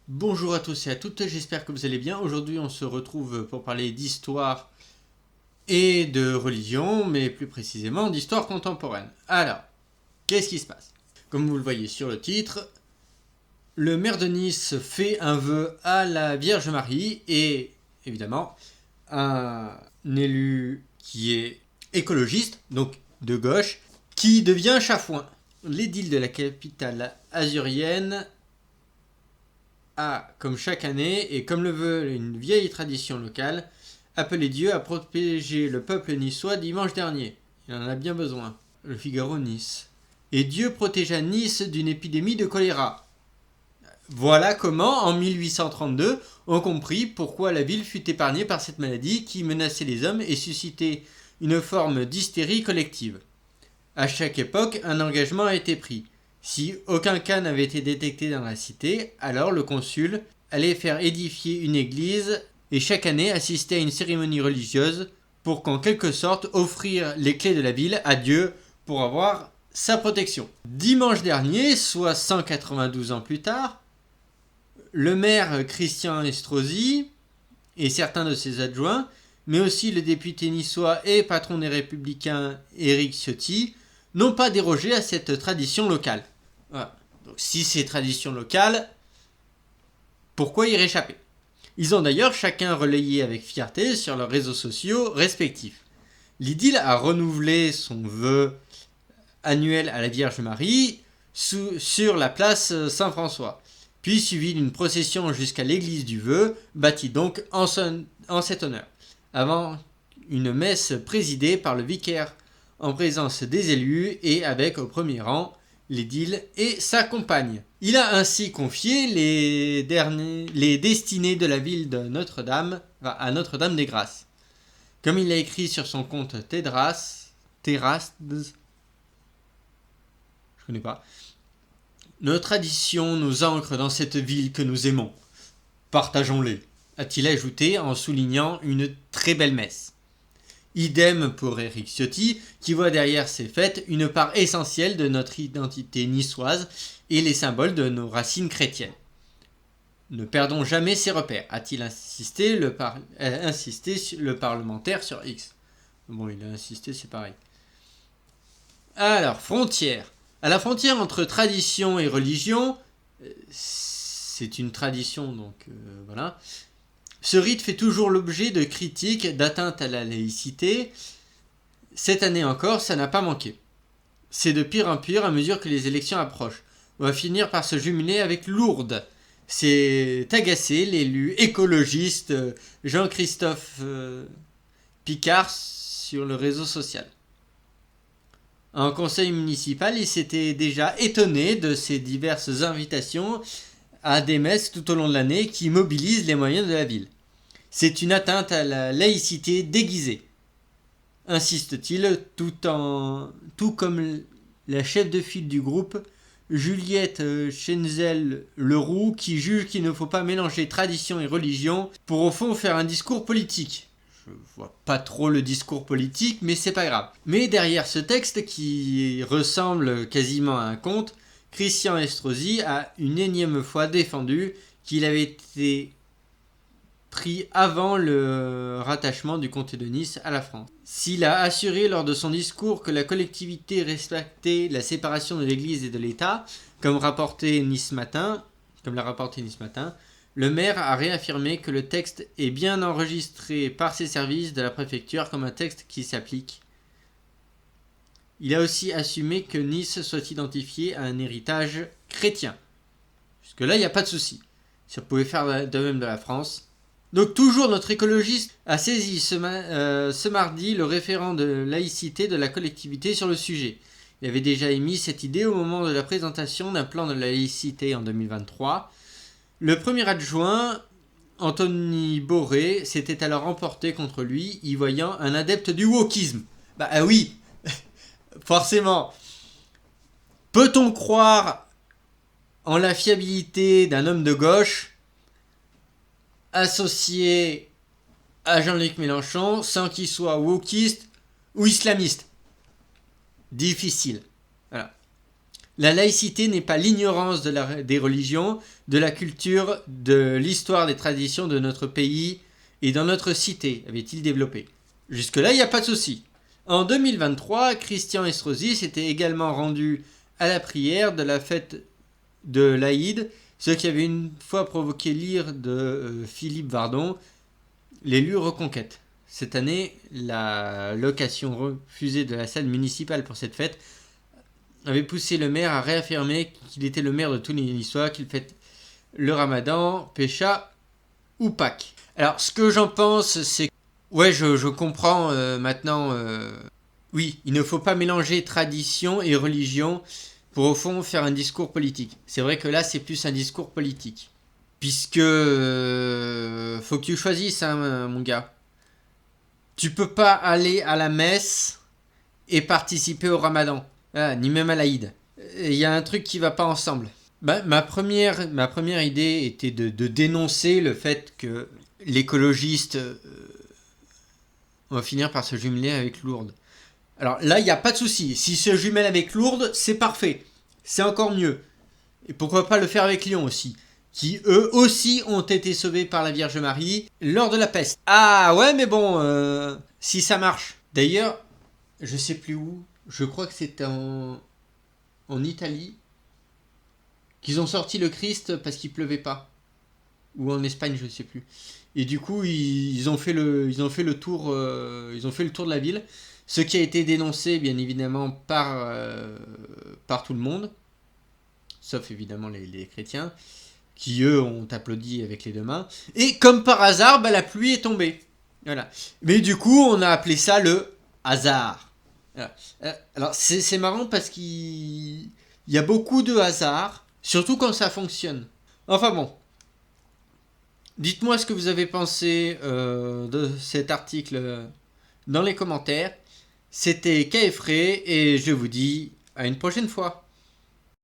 Bonjour à tous et à toutes, j'espère que vous allez bien. Aujourd'hui on se retrouve pour parler d'histoire et de religion, mais plus précisément d'histoire contemporaine. Alors, qu'est-ce qui se passe? Comme vous le voyez sur le titre, le maire de Nice fait un vœu à la Vierge Marie et évidemment un élu qui est écologiste, donc de gauche, qui devient chafouin. L'édile de la capitale azurienne a, comme chaque année, et comme le veut une vieille tradition locale, appelé Dieu à protéger le peuple niçois dimanche dernier. Il en a bien besoin. Le Figaro Nice. Et Dieu protégea Nice d'une épidémie de choléra. Voilà comment, en 1832, on comprit pourquoi la ville fut épargnée par cette maladie qui menaçait les hommes et suscitait une forme d'hystérie collective. À chaque époque, un engagement a été pris. Si aucun cas n'avait été détecté dans la cité, alors le consul allait faire édifier une église et chaque année assister à une cérémonie religieuse pour qu'en quelque sorte offrir les clés de la ville à Dieu pour avoir sa protection. Dimanche dernier, soit 192 ans plus tard, le maire Christian Estrosi et certains de ses adjoints, mais aussi le député niçois et patron des Républicains Éric Ciotti, n'ont pas dérogé à cette tradition locale. Voilà. Donc si c'est tradition locale, pourquoi y réchapper? Ils ont d'ailleurs chacun relayé avec fierté sur leurs réseaux sociaux respectifs. L'idylle a renouvelé son vœu annuel à la Vierge Marie sur la place Saint-François, puis suivi d'une procession jusqu'à l'église du Vœu, bâtie donc en cet honneur, avant une messe présidée par le vicaire en présence des élus et avec au premier rang l'édile et sa compagne. Il a ainsi confié les destinées de la ville de Notre-Dame à Notre-Dame des Grâces. Comme il l'a écrit sur son compte Terrasse, je connais pas. Nos traditions nous ancrent dans cette ville que nous aimons. Partageons-les, a-t-il ajouté en soulignant une très belle messe. Idem pour Éric Ciotti, qui voit derrière ces fêtes une part essentielle de notre identité niçoise et les symboles de nos racines chrétiennes. Ne perdons jamais ces repères, a-t-il insisté le parlementaire sur X. Bon, il a insisté, c'est pareil. Alors, frontières. À la frontière entre tradition et religion, c'est une tradition, donc voilà. Ce rite fait toujours l'objet de critiques, d'atteintes à la laïcité. Cette année encore, ça n'a pas manqué. C'est de pire en pire à mesure que les élections approchent. On va finir par se jumeler avec Lourdes. C'est agacé l'élu écologiste Jean-Christophe Picard sur le réseau social. En conseil municipal, il s'était déjà étonné de ces diverses invitations à des messes tout au long de l'année qui mobilisent les moyens de la ville. C'est une atteinte à la laïcité déguisée, insiste-t-il, tout comme la chef de file du groupe, Juliette Chenzel-Leroux, qui juge qu'il ne faut pas mélanger tradition et religion pour au fond faire un discours politique. Je vois pas trop le discours politique, mais c'est pas grave. Mais derrière ce texte, qui ressemble quasiment à un conte, Christian Estrosi a une énième fois défendu qu'il avait été pris avant le rattachement du comté de Nice à la France. S'il a assuré lors de son discours que la collectivité respectait la séparation de l'Église et de l'État, comme l'a rapporté Nice Matin, le maire a réaffirmé que le texte est bien enregistré par ses services de la préfecture comme un texte qui s'applique. Il a aussi assumé que Nice soit identifié à un héritage chrétien. Jusque-là, il n'y a pas de souci. Si on pouvait faire de même de la France. Donc toujours notre écologiste a saisi ce mardi le référent de laïcité de la collectivité sur le sujet. Il avait déjà émis cette idée au moment de la présentation d'un plan de laïcité en 2023. Le premier adjoint, Anthony Boré, s'était alors emporté contre lui, y voyant un adepte du wokisme. Bah oui, forcément. Peut-on croire en la fiabilité d'un homme de gauche associé à Jean-Luc Mélenchon sans qu'il soit wokiste ou islamiste? Difficile. Voilà. La laïcité n'est pas l'ignorance des religions, de la culture, de l'histoire des traditions de notre pays et dans notre cité, avait-il développé. Jusque-là, il n'y a pas de souci. En 2023, Christian Estrosi s'était également rendu à la prière de la fête de l'Aïd, ce qui avait une fois provoqué l'ire de Philippe Vardon, l'élu Reconquête. Cette année, la location refusée de la salle municipale pour cette fête avait poussé le maire à réaffirmer qu'il était le maire de tous les Niçois, qu'il fête le Ramadan, Pécha ou Pâques. Alors, ce que j'en pense, c'est que ouais, je comprends maintenant. Oui, il ne faut pas mélanger tradition et religion pour au fond faire un discours politique. C'est vrai que là, c'est plus un discours politique. Puisque faut que tu choisisses, hein, mon gars. Tu peux pas aller à la messe et participer au Ramadan, ni même à l'Aïd. Il y a un truc qui va pas ensemble. Ma première idée était de dénoncer le fait que l'écologiste on va finir par se jumeler avec Lourdes. Alors là, il n'y a pas de souci. S'il se jumelle avec Lourdes, c'est parfait. C'est encore mieux. Et pourquoi pas le faire avec Lyon aussi, qui eux aussi ont été sauvés par la Vierge Marie lors de la peste. Ah ouais, mais bon, si ça marche. D'ailleurs, je sais plus où, je crois que c'était en Italie, qu'ils ont sorti le Christ parce qu'il pleuvait pas. Ou en Espagne, je ne sais plus. Et du coup, ils ont fait le tour de la ville, ce qui a été dénoncé bien évidemment par tout le monde, sauf évidemment les chrétiens, qui eux ont applaudi avec les deux mains. Et comme par hasard, la pluie est tombée. Voilà. Mais du coup, on a appelé ça le hasard. Voilà. Alors c'est marrant parce qu'il y a beaucoup de hasard, surtout quand ça fonctionne. Enfin bon. Dites-moi ce que vous avez pensé de cet article dans les commentaires. C'était KFRay et je vous dis à une prochaine fois.